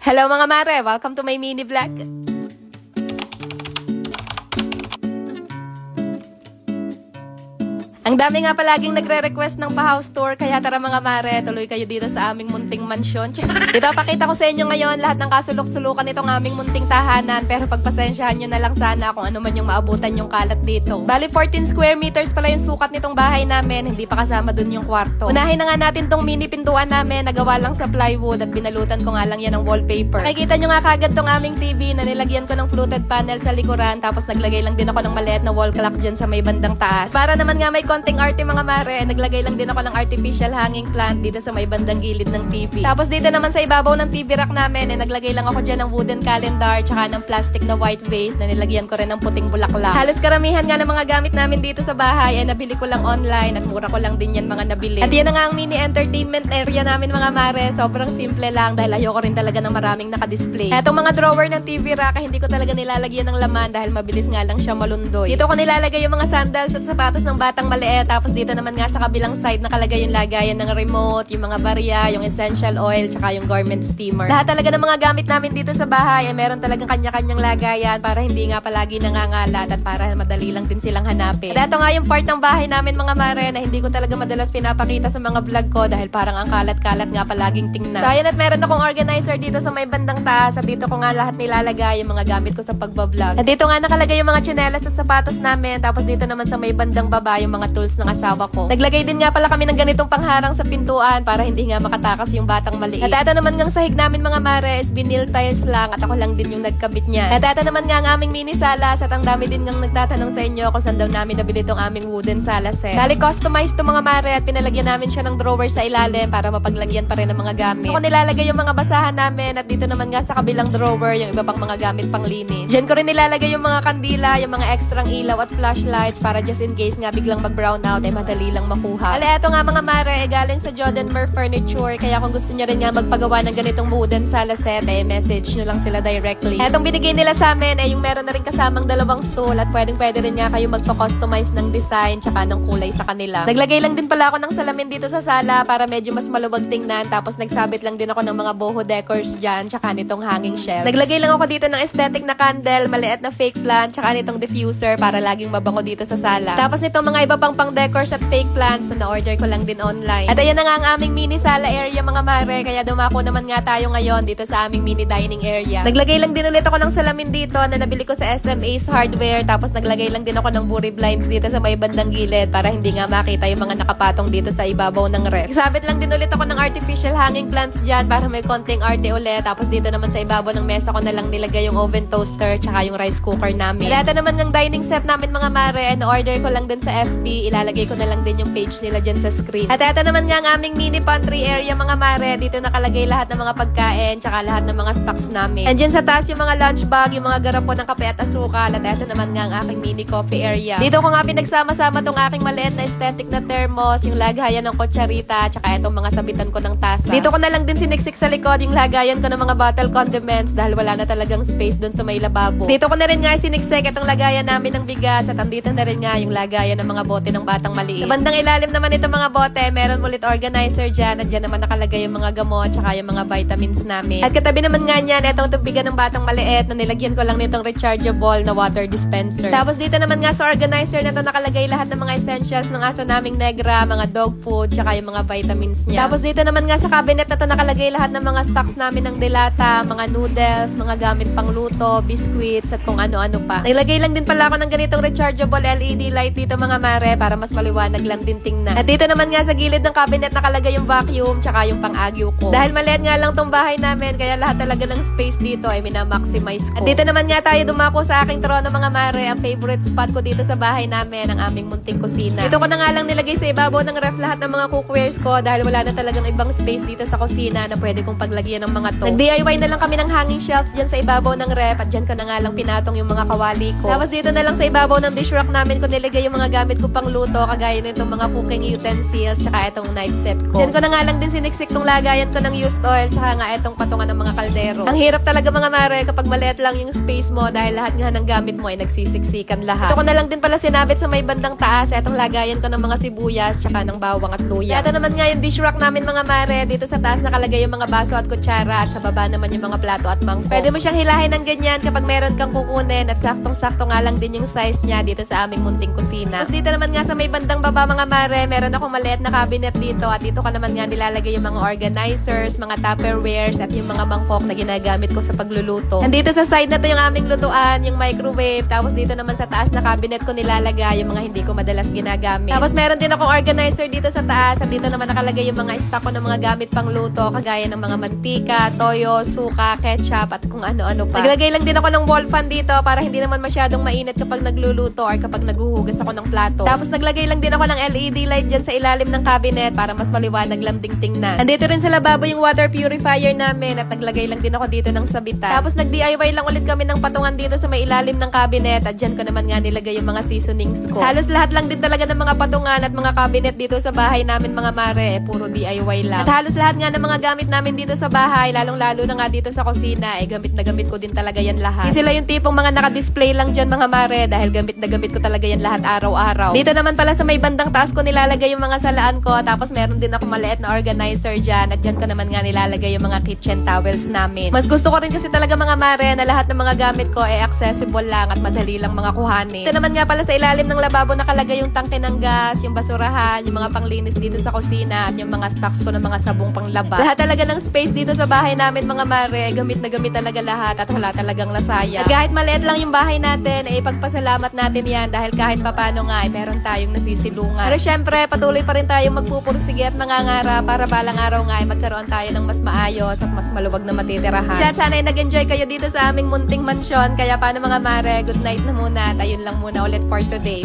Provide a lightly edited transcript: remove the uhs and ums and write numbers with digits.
Hello mga mare! Welcome to my mini vlog. Ang dami nga palaging nagre-request ng pa-house tour, kaya tara mga mare, tuloy kayo dito sa aming munting mansyon. Dito pakita ko sa inyo ngayon lahat ng kasulok-sulukan nitong aming munting tahanan, pero pagpasensyahan nyo na lang sana kung ano man yung maabutan yung kalat dito. Bali 14 square meters pala yung sukat nitong bahay namin, hindi pa kasama dun yung kwarto. Unahin na nga natin tong mini pintuan namin, nagawa lang sa plywood at binalutan ko nga lang yan ng wallpaper. Makikita nyo nga kagad tong aming TV na nilagyan ko ng fluted panel sa likuran, tapos naglagay lang din ako ng maliit na wall clock dyan sa may bandang taas. Para naman nga may konting arte mga mare, naglagay lang din ako ng artificial hanging plant dito sa may bandang gilid ng TV. Tapos dito naman sa ibabaw ng TV rack namin, naglagay lang ako dyan ng wooden calendar tsaka ng plastic na white vase na nilagyan ko rin ng puting bulaklak. Halos karamihan nga ng mga gamit namin dito sa bahay ay nabili ko lang online at mura ko lang din yan mga nabili. At yan na nga ang mini entertainment area namin mga mare. Sobrang simple lang dahil ayoko rin talaga ng maraming nakadisplay. Etong mga drawer ng TV rack hindi ko talaga nilalagyan ng laman dahil mabilis nga lang siya malundoy. Dito ko nilalagay yung mga sandals at sapatos ng batang maliit. Tapos dito naman nga sa kabilang side nakalagay yung lagayan ng remote, yung mga barya, yung essential oil, tsaka yung garment steamer. Lahat talaga ng mga gamit namin dito sa bahay ay meron talagang kanya-kanyang lagayan para hindi nga palagi nangangalat at para madali lang din silang hanapin. At ito nga yung part ng bahay namin mga mare na hindi ko talaga madalas pinapakita sa mga vlog ko dahil parang ang kalat-kalat nga palaging tingnan. So ayun, at meron akong organizer dito sa may bandang taas at dito ko nga lahat nilalagay yung mga gamit ko sa pagbablog. At dito nga nakalagay yung mga tsinelas at sapatos namin, tapos dito naman sa may bandang baba yung mga tools ng asawa ko. Naglagay din nga pala kami ng ganitong pangharang sa pintuan para hindi nga makatakas yung batang maliit. At ito naman ngang sahig namin mga mare is vinyl tiles lang at ako lang din yung nagkabit niya. At ito naman nga ang aming mini salas at ang dami din ngang nagtatanong sa inyo kung saan daw namin nabili tong aming wooden salas set. Bali customized to mga mare at pinalagyan namin siya ng drawer sa ilalim para mapaglagyan pa rin ng mga gamit. Ako nilalagay yung mga basahan namin at dito naman nga sa kabilang drawer yung iba pang mga gamit pang linis. Diyan ko rin nilalagay yung mga kandila, yung mga extrang ilaw at flashlights para just in case nga biglang mag-brown out ay madali lang makuha. Ala, eto nga mga mare, galing sa Jordan Murph Furniture, kaya kung gusto niya rin nga magpagawa ng ganitong wooden sala set, message nyo lang sila directly. Etong binigay nila sa amin, yung meron na rin kasamang dalawang stool at pwede rin nga kayo magpa-customize ng design tsaka ng kulay sa kanila. Naglagay lang din pala ako ng salamin dito sa sala para medyo mas maluwag tingnan, tapos nagsabit lang din ako ng mga boho decors dyan tsaka nitong hanging shelves. Naglagay lang ako dito ng aesthetic na candle, maliit na fake plant tsaka nitong diffuser para laging mabango dito sa sala. Tapos nitong mga iba pang decors at fake plants na na-order ko lang din online. At ayan na nga ang aming mini sala area mga mare, kaya dumako naman nga tayo ngayon dito sa aming mini dining area. Naglagay lang din ulit ako ng salamin dito na nabili ko sa SMA's Hardware, tapos naglagay lang din ako ng buri blinds dito sa may bandang gilid para hindi nga makita yung mga nakapatong dito sa ibabaw ng ref. Isabit lang din ulit ako ng artificial hanging plants dyan para may konting arte ulit, tapos dito naman sa ibabaw ng mesa ko na lang nilagay yung oven toaster tsaka yung rice cooker namin. At ito naman ng dining set namin mga mare, na-order ko lang din sa FB, ilalagay ko na lang din yung page nila dyan sa screen. At ito naman nga ang aming mini pantry area mga mare. Dito nakalagay lahat ng mga pagkain tsaka lahat ng mga stocks namin. And dyan sa taas yung mga lunch bag, yung mga garapon ng kape at asukal. At ito naman nga ang aking mini coffee area. Dito ko nga pinagsama-sama tong aking maliit na aesthetic na thermos, yung lagayan ng kutsarita tsaka itong mga sabitan ko ng tasa. Dito ko na lang din siniksik sa likod yung lagayan ko ng mga bottle condiments dahil wala na talagang space dun sa may lababo. Dito ko na rin nga siniksik itong lagayan namin ng bigas at andito na rin nga yung lagayan ng mga bote ng batang maliit. Sa bandang ilalim naman itong mga bote, meron ulit organizer dyan at dyan naman nakalagay yung mga gamot tsaka yung mga vitamins namin. At katabi naman nga niyan, itong tubigan ng batang maliit na nilagyan ko lang nitong rechargeable na water dispenser. Tapos dito naman nga sa organizer na ito nakalagay lahat ng mga essentials ng aso naming negra, mga dog food tsaka yung mga vitamins niya. Tapos dito naman nga sa cabinet na ito nakalagay lahat ng mga stocks namin ng delata, mga noodles, mga gamit pang luto, biscuits at kung ano-ano pa. Nilagay lang din pala ako ng ganitong rechargeable LED light dito mga mare para mas maliwanag lang din tingnan. At dito naman nga sa gilid ng cabinet nakalagay yung vacuum tsaka yung pang-agyo ko. Dahil maliit nga lang tong bahay namin, kaya lahat talaga ng space dito ay minamaximize ko. At dito naman nga tayo dumako sa aking trono mga mare, ang favorite spot ko dito sa bahay namin, ang aming munting kusina. Dito ko na nga lang nilagay sa ibabaw ng ref lahat ng mga cookwares ko dahil wala na talagang ibang space dito sa kusina na pwede kong paglagyan ng mga to. Nag-DIY na lang kami ng hanging shelf dyan sa ibabaw ng ref at dyan ko na nga lang pinatong yung mga kawali ko. Tapos dito na lang sa ibabaw ng dish rack namin ko nilagay yung mga gamit ko pang pangluto, kagaya nitong mga cooking utensils, tsaka itong knife set ko. Yan ko na nga lang din siniksik tong lagayan ko ng used oil, tsaka nga itong patungan ng mga kaldero. Ang hirap talaga mga mare kapag maliit lang yung space mo dahil lahat nga ng gamit mo ay nagsisiksikan lahat. Ito ko na lang din pala sinabit sa may bandang taas, itong lagayan ko ng mga sibuyas, tsaka ng bawang at luya. Ito naman nga yung dish rack namin mga mare, dito sa taas nakalagay yung mga baso at kutsara, at sa baba naman yung mga plato at mangkok. Pwede mo siyang hilahin ng ganyan kapag meron kang kukunin, at saktong-sakto nga lang din yung size niya dito sa aming munting kusina. Tapos dito naman nga sa may bandang baba mga mare, meron akong maliit na cabinet dito, at dito ko naman nga nilalagay yung mga organizers, mga tupperwares, at yung mga mangkok na ginagamit ko sa pagluluto. Nandito sa side na to yung aming lutuan, yung microwave, tapos dito naman sa taas na cabinet ko nilalagay yung mga hindi ko madalas ginagamit. Tapos meron din akong organizer dito sa taas, at dito naman nakalagay yung mga stock ko ng mga gamit pang luto, kagaya ng mga mantika, toyo, suka, ketchup, at kung ano-ano pa. Naglagay lang din ako ng wall fan dito para hindi naman masyadong mainit kapag nagluluto or kapag naghuhugas ako ng plato. Tapos naglagay lang din ako ng LED light dyan sa ilalim ng cabinet para mas maliwanag lang ding tingnan. Andito rin sa lababo yung water purifier namin, at naglagay lang din ako dito ng sabitan. Tapos nag-DIY lang ulit kami ng patungan dito sa may ilalim ng cabinet, at dyan ko naman nga nilagay yung mga seasonings ko. Halos lahat lang din talaga ng mga patungan at mga cabinet dito sa bahay namin mga mare, puro DIY lang. At halos lahat nga ng mga gamit namin dito sa bahay, lalong-lalo na nga dito sa kusina, gamit na gamit ko din talaga yan lahat. Hindi sila yung tipong mga naka-display lang dyan mga mare, dahil gamit na gamit ko talaga yan lahat araw-araw. Dito naman pala sa may bandang taas ko nilalagay yung mga salaan ko, tapos meron din ako maliit na organizer dyan, at dyan ko naman nga nilalagay yung mga kitchen towels namin. Mas gusto ko rin kasi talaga mga mare na lahat ng mga gamit ko ay accessible lang at madali lang mga kuhanin. Ito naman nga pala sa ilalim ng lababo nakalagay yung tangke ng gas, yung basurahan, yung mga panglinis dito sa kusina, at yung mga stocks ko ng mga sabong panglaba. Lahat talaga ng space dito sa bahay namin mga mare, gamit na gamit talaga lahat at wala talagang lasaya. At kahit maliit lang yung bahay natin, ay ipagpasalamat natin yan dahil kahit papano nga ay meron tayong nasisilungan. Pero syempre, patuloy pa rin tayong magpupursige at mangangara para balang araw nga ay magkaroon tayo ng mas maayos at mas maluwag na matitirahan. At sana ay nag-enjoy kayo dito sa aming munting mansyon. Kaya paano mga mare, good night na muna at ayun lang muna ulit for today.